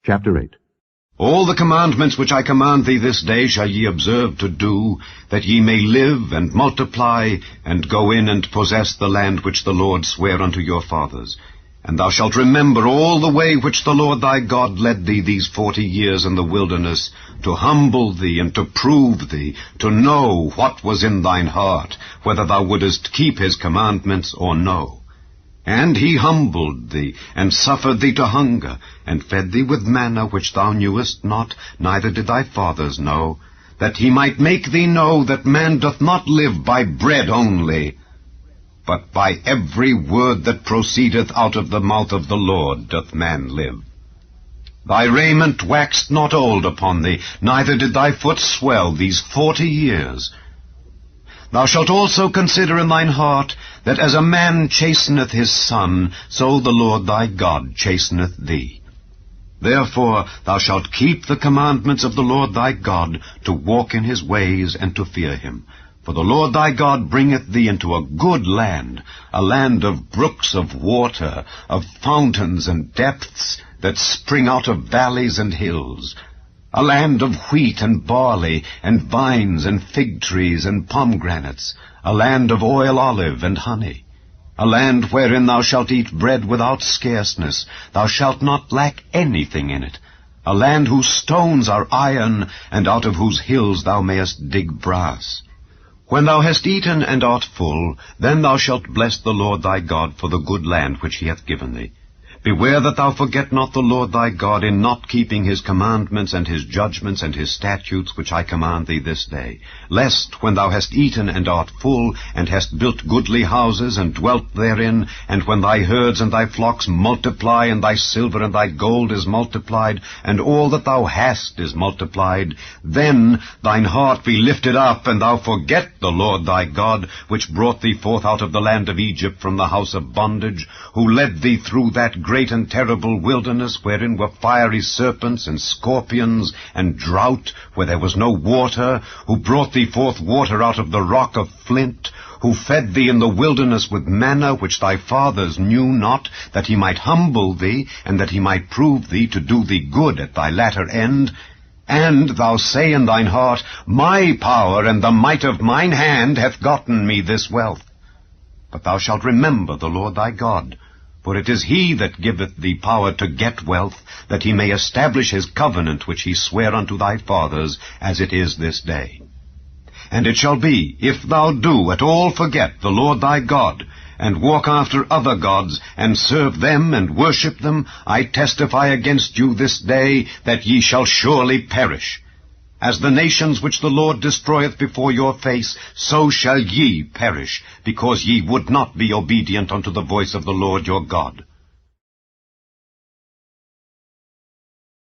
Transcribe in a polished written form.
Chapter 8. All the commandments which I command thee this day shall ye observe to do, that ye may live and multiply, and go in and possess the land which the Lord sware unto your fathers. And thou shalt remember all the way which the Lord thy God led thee these 40 years in the wilderness, to humble thee and to prove thee, to know what was in thine heart, whether thou wouldest keep his commandments or no. And he humbled thee, and suffered thee to hunger, and fed thee with manna which thou knewest not, neither did thy fathers know, that he might make thee know that man doth not live by bread only, but by every word that proceedeth out of the mouth of the Lord doth man live. Thy raiment waxed not old upon thee, neither did thy foot swell these 40 years. Thou shalt also consider in thine heart, that as a man chasteneth his son, so the Lord thy God chasteneth thee. Therefore thou shalt keep the commandments of the Lord thy God, to walk in his ways and to fear him. For the Lord thy God bringeth thee into a good land, a land of brooks of water, of fountains and depths, that spring out of valleys and hills, a land of wheat and barley, and vines and fig trees and pomegranates, a land of oil olive and honey, a land wherein thou shalt eat bread without scarceness, thou shalt not lack anything in it, a land whose stones are iron, and out of whose hills thou mayest dig brass. When thou hast eaten and art full, then thou shalt bless the Lord thy God for the good land which he hath given thee. Beware that thou forget not the Lord thy God in not keeping his commandments and his judgments and his statutes which I command thee this day, lest when thou hast eaten and art full, and hast built goodly houses and dwelt therein, and when thy herds and thy flocks multiply, and thy silver and thy gold is multiplied, and all that thou hast is multiplied, then thine heart be lifted up, and thou forget the Lord thy God, which brought thee forth out of the land of Egypt from the house of bondage, who led thee through that great and terrible wilderness, wherein were fiery serpents and scorpions, and drought, where there was no water, who brought thee forth water out of the rock of flint, who fed thee in the wilderness with manna which thy fathers knew not, that he might humble thee, and that he might prove thee to do thee good at thy latter end. And thou say in thine heart, My power and the might of mine hand hath gotten me this wealth. But thou shalt remember the Lord thy God, for it is he that giveth thee power to get wealth, that he may establish his covenant which he sware unto thy fathers, as it is this day. And it shall be, if thou do at all forget the Lord thy God, and walk after other gods, and serve them and worship them, I testify against you this day, that ye shall surely perish. As the nations which the Lord destroyeth before your face, so shall ye perish, because ye would not be obedient unto the voice of the Lord your God.